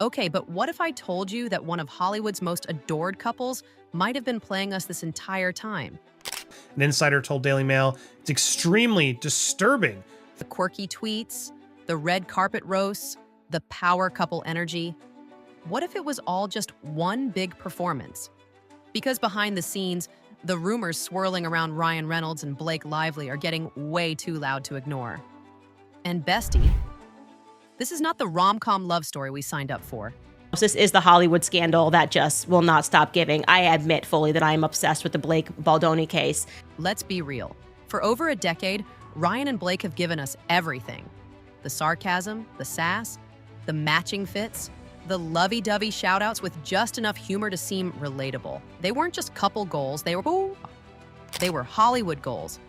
Okay, but what if I told you that one of Hollywood's most adored couples might have been playing us this entire time? An insider told Daily Mail it's extremely disturbing. The quirky tweets, the red carpet roasts, the power couple energy. What if it was all just one big performance? Because behind the scenes, the rumors swirling around Ryan Reynolds and Blake Lively are getting way too loud to ignore. And bestie, this is not the rom-com love story we signed up for. This is the Hollywood scandal that just will not stop giving. I admit fully that I am obsessed with the Blake Baldoni case. Let's be real. For over a decade, Ryan and Blake have given us everything. The sarcasm, the sass, the matching fits, the lovey-dovey shout-outs with just enough humor to seem relatable. They weren't just couple goals, they were Hollywood goals.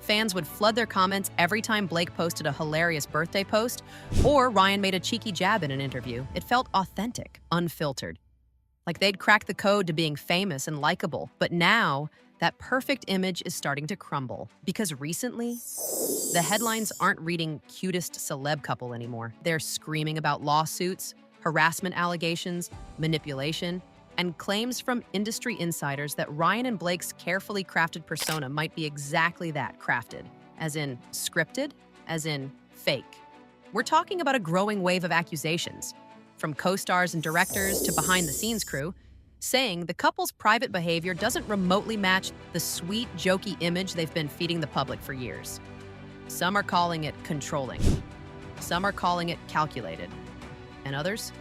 Fans would flood their comments every time Blake posted a hilarious birthday post or Ryan made a cheeky jab in an interview. It felt authentic, unfiltered. Like they'd cracked the code to being famous and likable. But now, that perfect image is starting to crumble because recently, the headlines aren't reading cutest celeb couple anymore. They're screaming about lawsuits, harassment allegations, manipulation, and claims from industry insiders that Ryan and Blake's carefully crafted persona might be exactly that, crafted. As in scripted, as in fake. We're talking about a growing wave of accusations, from co-stars and directors to behind-the-scenes crew, saying the couple's private behavior doesn't remotely match the sweet, jokey image they've been feeding the public for years. Some are calling it controlling. Some are calling it calculated. And others?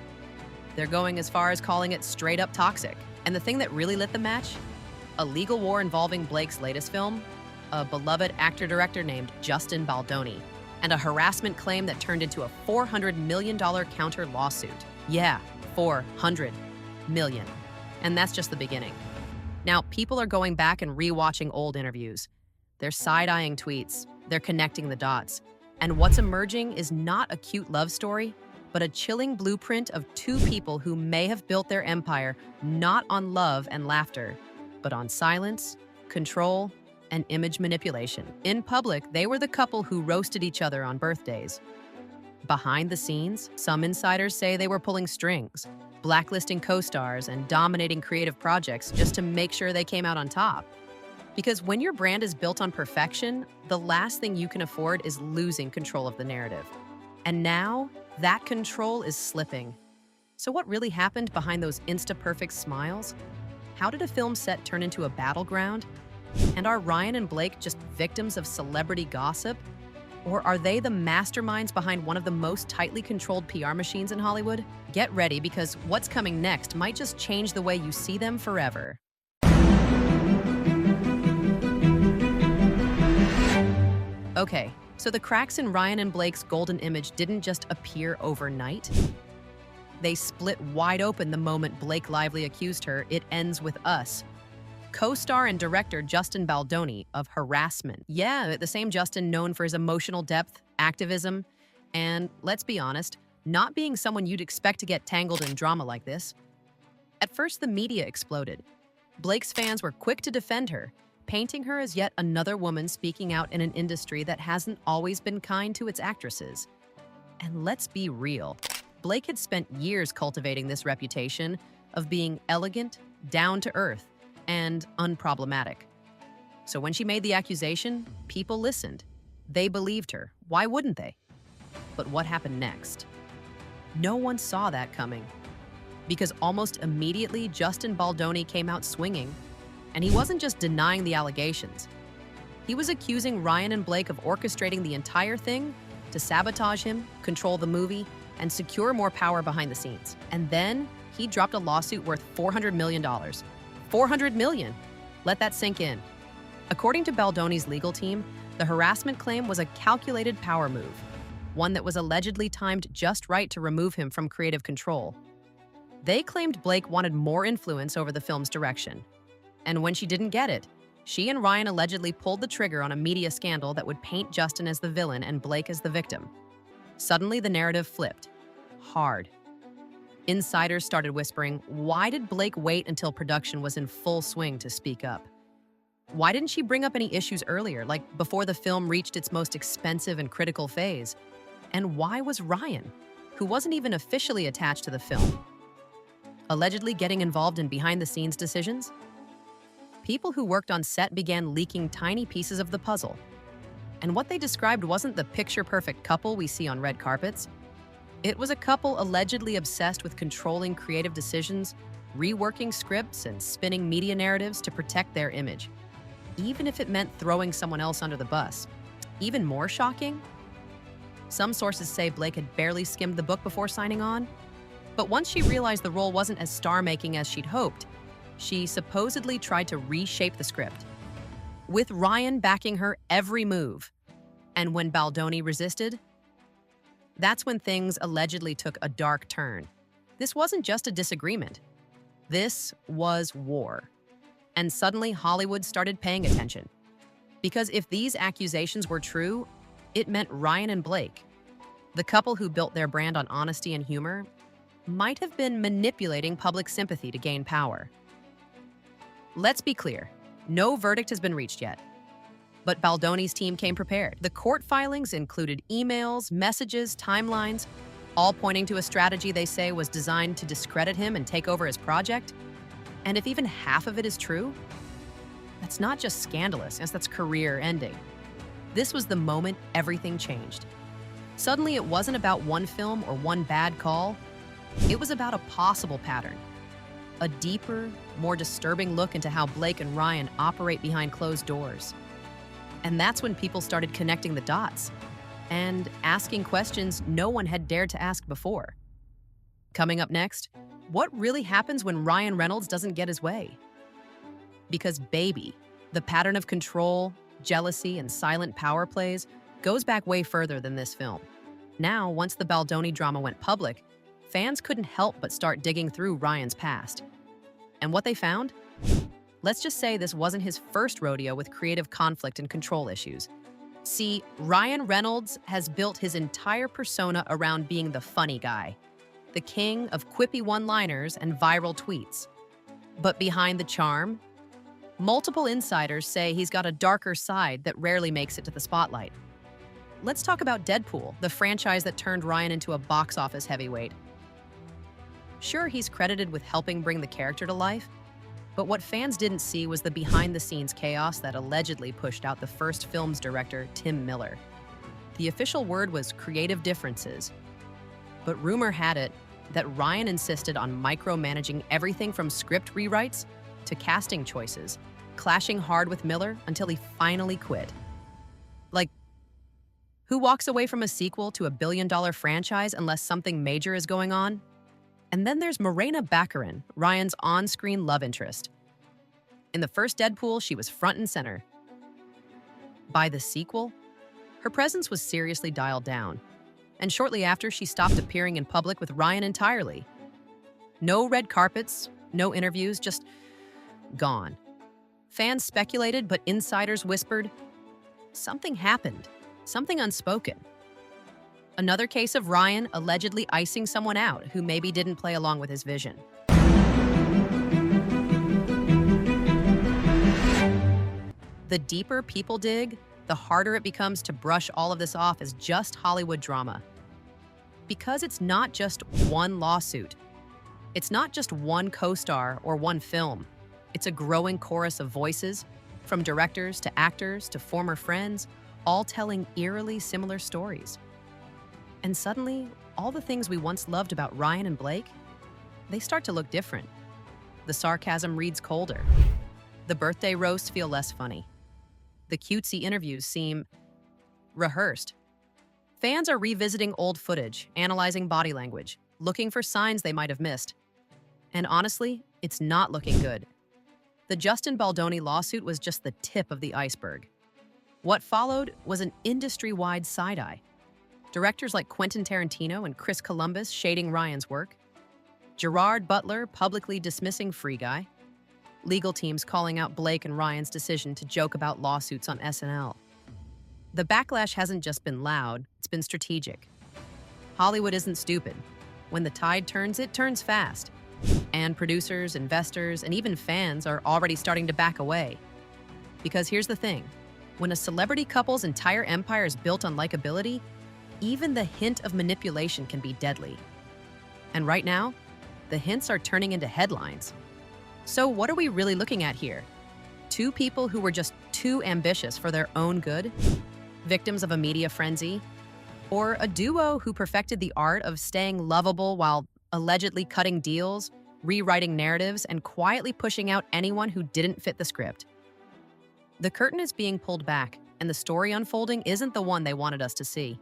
They're going as far as calling it straight up toxic. And the thing that really lit the match? A legal war involving Blake's latest film, a beloved actor-director named Justin Baldoni, and a harassment claim that turned into a $400 million counter lawsuit. Yeah, $400 million. And that's just the beginning. Now, people are going back and rewatching old interviews. They're side-eyeing tweets. They're connecting the dots. And what's emerging is not a cute love story, but a chilling blueprint of two people who may have built their empire not on love and laughter, but on silence, control, and image manipulation. In public, they were the couple who roasted each other on birthdays. Behind the scenes, some insiders say they were pulling strings, blacklisting co-stars and dominating creative projects just to make sure they came out on top. Because when your brand is built on perfection, the last thing you can afford is losing control of the narrative. And now, that control is slipping. So what really happened behind those insta-perfect smiles? How did a film set turn into a battleground? And are Ryan and Blake just victims of celebrity gossip? Or are they the masterminds behind one of the most tightly controlled PR machines in Hollywood? Get ready, because what's coming next might just change the way you see them forever. Okay, so the cracks in Ryan and Blake's golden image didn't just appear overnight. They split wide open the moment Blake Lively accused her, "It ends with us." Co-star and director Justin Baldoni of harassment. Yeah, the same Justin known for his emotional depth, activism, and let's be honest, not being someone you'd expect to get tangled in drama like this. At first, the media exploded. Blake's fans were quick to defend her, painting her as yet another woman speaking out in an industry that hasn't always been kind to its actresses. And let's be real, Blake had spent years cultivating this reputation of being elegant, down-to-earth, and unproblematic. So when she made the accusation, people listened. They believed her. Why wouldn't they? But what happened next? No one saw that coming. Because almost immediately, Justin Baldoni came out swinging. And he wasn't just denying the allegations. He was accusing Ryan and Blake of orchestrating the entire thing to sabotage him, control the movie, and secure more power behind the scenes. And then he dropped a lawsuit worth $400 million. $400 million! Let that sink in. According to Baldoni's legal team, the harassment claim was a calculated power move, one that was allegedly timed just right to remove him from creative control. They claimed Blake wanted more influence over the film's direction. And when she didn't get it, she and Ryan allegedly pulled the trigger on a media scandal that would paint Justin as the villain and Blake as the victim. Suddenly, the narrative flipped. Hard. Insiders started whispering, why did Blake wait until production was in full swing to speak up? Why didn't she bring up any issues earlier, like before the film reached its most expensive and critical phase? And why was Ryan, who wasn't even officially attached to the film, allegedly getting involved in behind-the-scenes decisions. People who worked on set began leaking tiny pieces of the puzzle. And what they described wasn't the picture-perfect couple we see on red carpets. It was a couple allegedly obsessed with controlling creative decisions, reworking scripts, and spinning media narratives to protect their image, even if it meant throwing someone else under the bus. Even more shocking, some sources say Blake had barely skimmed the book before signing on, but once she realized the role wasn't as star-making as she'd hoped, she supposedly tried to reshape the script, with Ryan backing her every move. And when Baldoni resisted, that's when things allegedly took a dark turn. This wasn't just a disagreement. This was war. And suddenly Hollywood started paying attention. Because if these accusations were true, it meant Ryan and Blake, the couple who built their brand on honesty and humor, might have been manipulating public sympathy to gain power. Let's be clear, no verdict has been reached yet. But Baldoni's team came prepared. The court filings included emails, messages, timelines, all pointing to a strategy they say was designed to discredit him and take over his project. And if even half of it is true, that's not just scandalous, as that's career-ending. This was the moment everything changed. Suddenly, it wasn't about one film or one bad call. It was about a possible pattern. A deeper, more disturbing look into how Blake and Ryan operate behind closed doors. And that's when people started connecting the dots and asking questions no one had dared to ask before. Coming up next, what really happens when Ryan Reynolds doesn't get his way? Because baby, the pattern of control, jealousy, and silent power plays goes back way further than this film. Now, once the Baldoni drama went public, fans couldn't help but start digging through Ryan's past. And what they found? Let's just say this wasn't his first rodeo with creative conflict and control issues. See, Ryan Reynolds has built his entire persona around being the funny guy, the king of quippy one-liners and viral tweets. But behind the charm, multiple insiders say he's got a darker side that rarely makes it to the spotlight. Let's talk about Deadpool, the franchise that turned Ryan into a box office heavyweight. Sure, he's credited with helping bring the character to life, but what fans didn't see was the behind-the-scenes chaos that allegedly pushed out the first film's director, Tim Miller. The official word was creative differences, but rumor had it that Ryan insisted on micromanaging everything from script rewrites to casting choices, clashing hard with Miller until he finally quit. Like, who walks away from a sequel to a billion-dollar franchise unless something major is going on? And then there's Morena Baccarin, Ryan's on-screen love interest. In the first Deadpool, she was front and center. By the sequel, her presence was seriously dialed down, and shortly after, she stopped appearing in public with Ryan entirely. No red carpets, no interviews, just gone. Fans speculated, but insiders whispered, something happened, something unspoken. Another case of Ryan allegedly icing someone out who maybe didn't play along with his vision. The deeper people dig, the harder it becomes to brush all of this off as just Hollywood drama. Because it's not just one lawsuit. It's not just one co-star or one film. It's a growing chorus of voices, from directors to actors to former friends, all telling eerily similar stories. And suddenly, all the things we once loved about Ryan and Blake, they start to look different. The sarcasm reads colder. The birthday roasts feel less funny. The cutesy interviews seem rehearsed. Fans are revisiting old footage, analyzing body language, looking for signs they might have missed. And honestly, it's not looking good. The Justin Baldoni lawsuit was just the tip of the iceberg. What followed was an industry-wide side-eye. Directors like Quentin Tarantino and Chris Columbus shading Ryan's work, Gerard Butler publicly dismissing Free Guy, legal teams calling out Blake and Ryan's decision to joke about lawsuits on SNL. The backlash hasn't just been loud, it's been strategic. Hollywood isn't stupid. When the tide turns, it turns fast. And producers, investors, and even fans are already starting to back away. Because here's the thing, when a celebrity couple's entire empire is built on likability, even the hint of manipulation can be deadly. And right now, the hints are turning into headlines. So what are we really looking at here? Two people who were just too ambitious for their own good? Victims of a media frenzy? Or a duo who perfected the art of staying lovable while allegedly cutting deals, rewriting narratives, and quietly pushing out anyone who didn't fit the script? The curtain is being pulled back, and the story unfolding isn't the one they wanted us to see.